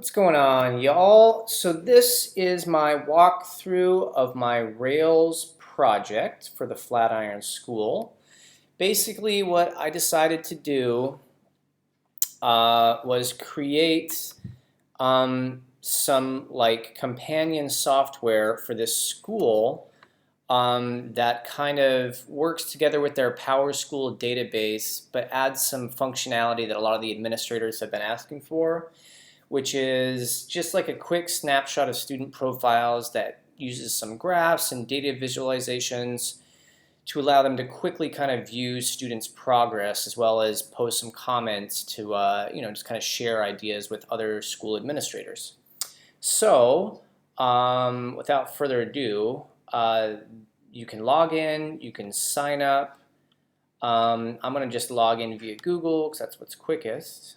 What's going on, y'all? So this is my walkthrough of my Rails project for the Flatiron School. Basically, what I decided to do was create some like companion software for this school that kind of works together with their PowerSchool database, but adds some functionality that a lot of the administrators have been asking for, which is just like a quick snapshot of student profiles that uses some graphs and data visualizations to allow them to quickly kind of view students' progress, as well as post some comments to just kind of share ideas with other school administrators. So without further ado, you can log in, you can sign up. I'm going to just log in via Google because that's what's quickest.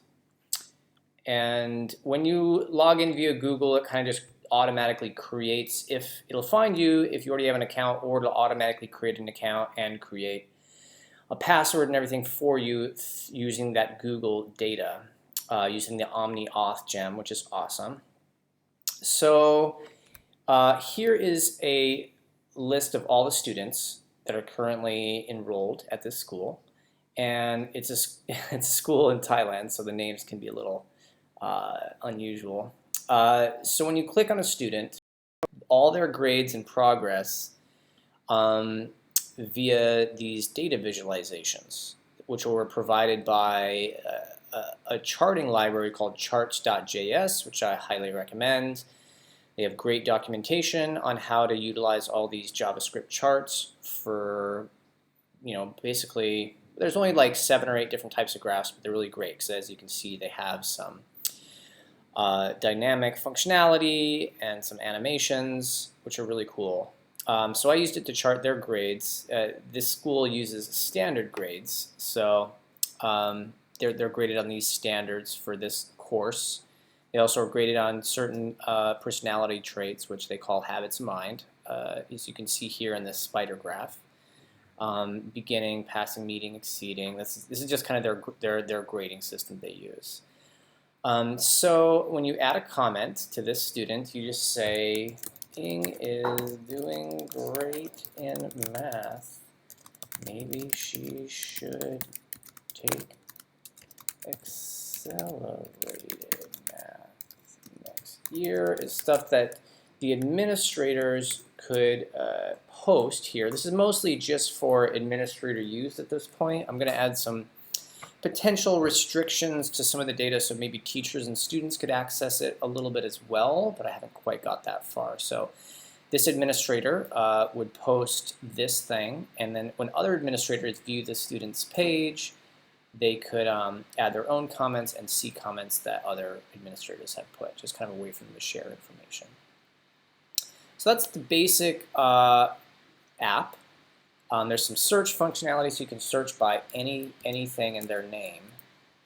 And when you log in via Google, it kind of just automatically creates, if it'll find you if you already have an account, or it'll automatically create an account and create a password and everything for you using that Google data, using the OmniAuth gem, which is awesome. So here is a list of all the students that are currently enrolled at this school. And it's a school in Thailand, so the names can be a little unusual. So when you click on a student, all their grades and progress via these data visualizations, which were provided by a charting library called charts.js, which I highly recommend. They have great documentation on how to utilize all these JavaScript charts for, basically, there's only like 7 or 8 different types of graphs, but they're really great because, as you can see, they have some dynamic functionality and some animations, which are really cool. So I used it to chart their grades. This school uses standard grades, so they're graded on these standards for this course. They also are graded on certain personality traits, which they call habits of mind, as you can see here in this spider graph. Beginning, passing, meeting, exceeding. This is just kind of their grading system they use. So when you add a comment to this student, you just say, Ing is doing great in math. Maybe she should take accelerated math next year. Is stuff that the administrators could post here. This is mostly just for administrator use at this point. I'm going to add some potential restrictions to some of the data, so maybe teachers and students could access it a little bit as well, but I haven't quite got that far. So this administrator would post this thing, and then when other administrators view the student's page, they could add their own comments and see comments that other administrators have put, just kind of a way for them to share information. So that's the basic app. There's some search functionality, so you can search by anything in their name,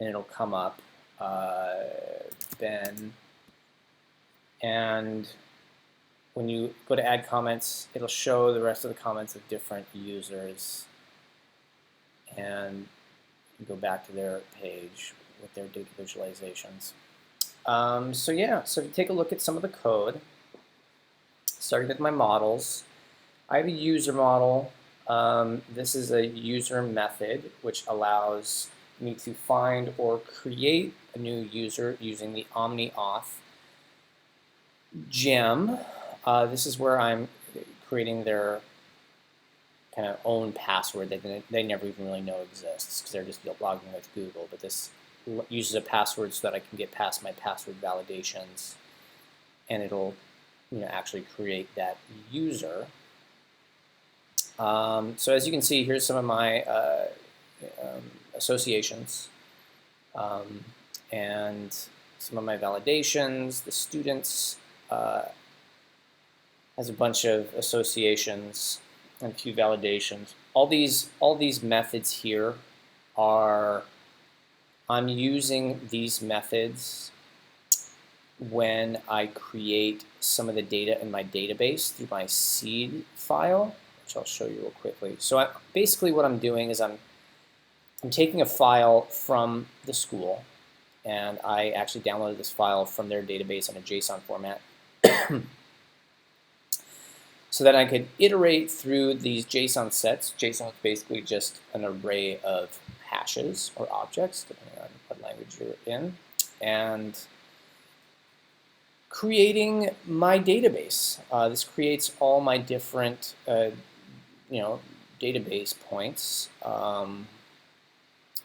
and it'll come up, Ben. And when you go to add comments, it'll show the rest of the comments of different users, and you go back to their page with their data visualizations. So yeah, so if you take a look at some of the code, starting with my models, I have a user model. This is a user method which allows me to find or create a new user using the OmniAuth gem. This is where I'm creating their kind of own password that they never even really know exists because they're just logging with Google. But this uses a password so that I can get past my password validations, and it'll actually create that user. So as you can see, here's some of my associations and some of my validations. The students has a bunch of associations and a few validations. All these methods here are, I'm using these methods when I create some of the data in my database through my seed file, which I'll show you real quickly. So basically what I'm doing is I'm taking a file from the school, and I actually downloaded this file from their database in a JSON format so that I could iterate through these JSON sets. JSON is basically just an array of hashes or objects, depending on what language you're in, and creating my database. This creates all my different, database points.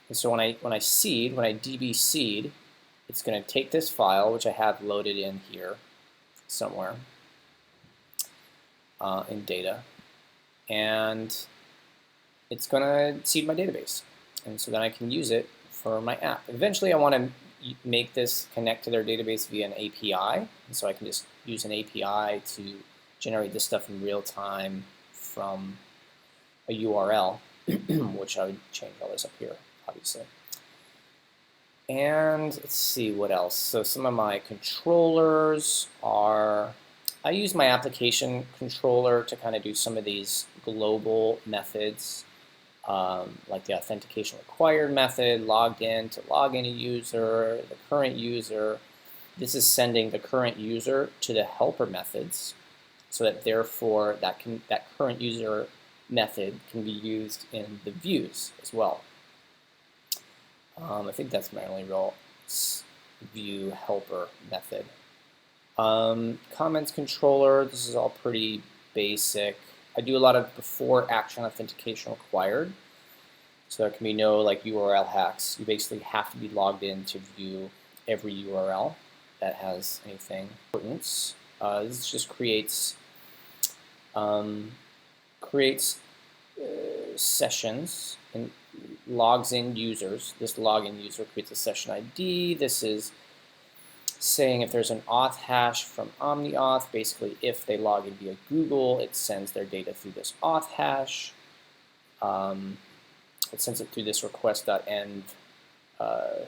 And so when I db seed, it's going to take this file, which I have loaded in here somewhere in data, and it's going to seed my database. And so then I can use it for my app. Eventually, I want to make this connect to their database via an API, and so I can just use an API to generate this stuff in real time from a URL, which I would change all this up here, obviously. And let's see what else. So some of my controllers are, I use my application controller to kind of do some of these global methods, like the authentication required method, logged in to log in a user, the current user. This is sending the current user to the helper methods, so that therefore that current user method can be used in the views as well. I think that's my only real view helper method. Comments controller, this is all pretty basic. I do a lot of before action authentication required. So there can be no like URL hacks. You basically have to be logged in to view every URL that has anything importance. This just creates sessions and logs in users. This login user creates a session ID. This is saying if there's an auth hash from OmniAuth, basically if they log in via Google, it sends their data through this auth hash. It sends it through this request.end. I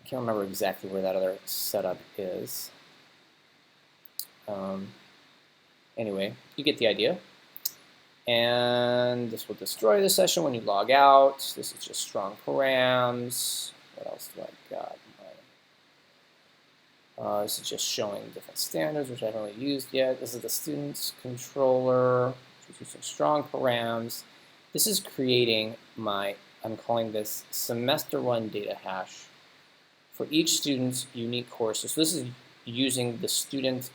can't remember exactly where that other setup is. Anyway, you get the idea. And this will destroy the session when you log out. This is just strong params. What else do I got? This is just showing different standards, which I haven't really used yet. This is the students controller, which is using strong params. This is creating my, I'm calling this semester 1 data hash for each student's unique courses. So this is using the student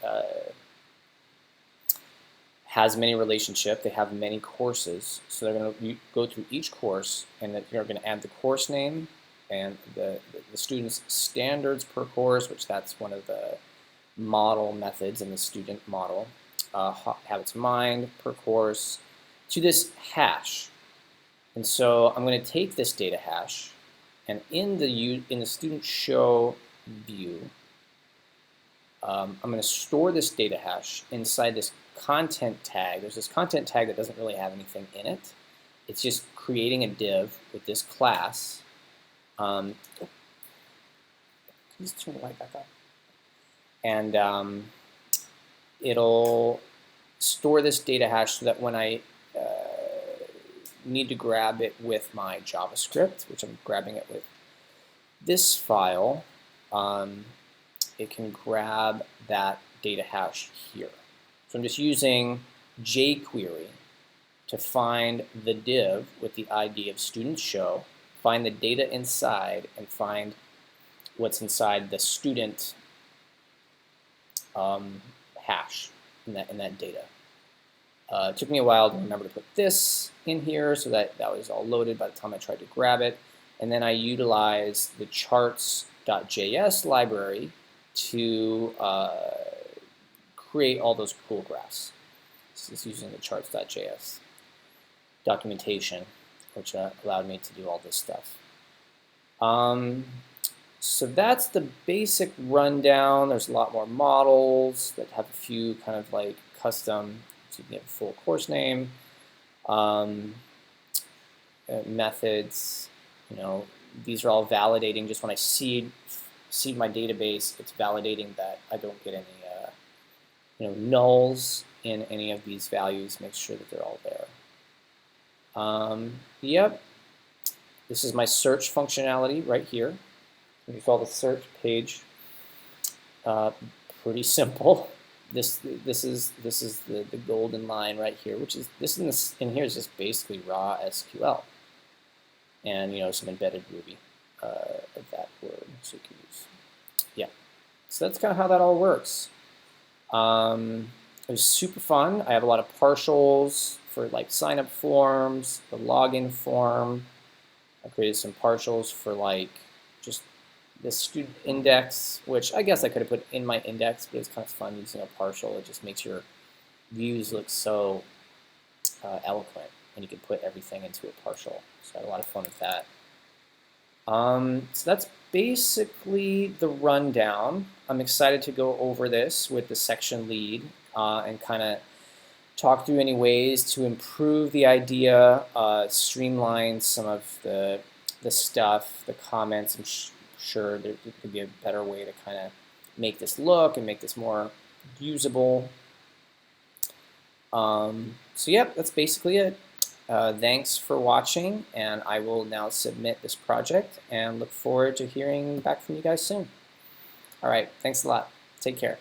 has many relationship. They have many courses, so they're going to go through each course, and then you're going to add the course name and the student's standards per course, which that's one of the model methods in the student model. Have its mind per course to this hash, and so I'm going to take this data hash, and in the student show view, I'm going to store this data hash inside this content tag. There's this content tag that doesn't really have anything in it. It's just creating a div with this class. Can you just turn the light back up? And it'll store this data hash so that when I need to grab it with my JavaScript, which I'm grabbing it with this file, it can grab that data hash here. So I'm just using jQuery to find the div with the ID of student show, find the data inside, and find what's inside the student hash in that data. It took me a while to remember to put this in here so that was all loaded by the time I tried to grab it. And then I utilized the charts.js library to create all those cool graphs. This is using the charts.js documentation, which allowed me to do all this stuff. So that's the basic rundown. There's a lot more models that have a few kind of like custom, so you can get a full course name, methods. You know, these are all validating. Just when I seed my database, it's validating that I don't get any nulls in any of these values. Make sure that they're all there. Yep, this is my search functionality right here. if you follow the search page, pretty simple. This is the golden line right here, which is in here is just basically raw SQL, and some embedded Ruby of that word, so you can use. Yeah, so that's kind of how that all works. It was super fun. I have a lot of partials for like sign up forms, the login form. I created some partials for like just the student index, which I guess I could have put in my index, but it's kind of fun using a partial. It just makes your views look so eloquent, and you can put everything into a partial. So I had a lot of fun with that. So that's basically the rundown. I'm excited to go over this with the section lead and kind of talk through any ways to improve the idea, streamline some of the stuff, the comments. I'm sure there could be a better way to kind of make this look and make this more usable. So yep, that's basically it. Thanks for watching, and I will now submit this project and look forward to hearing back from you guys soon. All right, thanks a lot. Take care.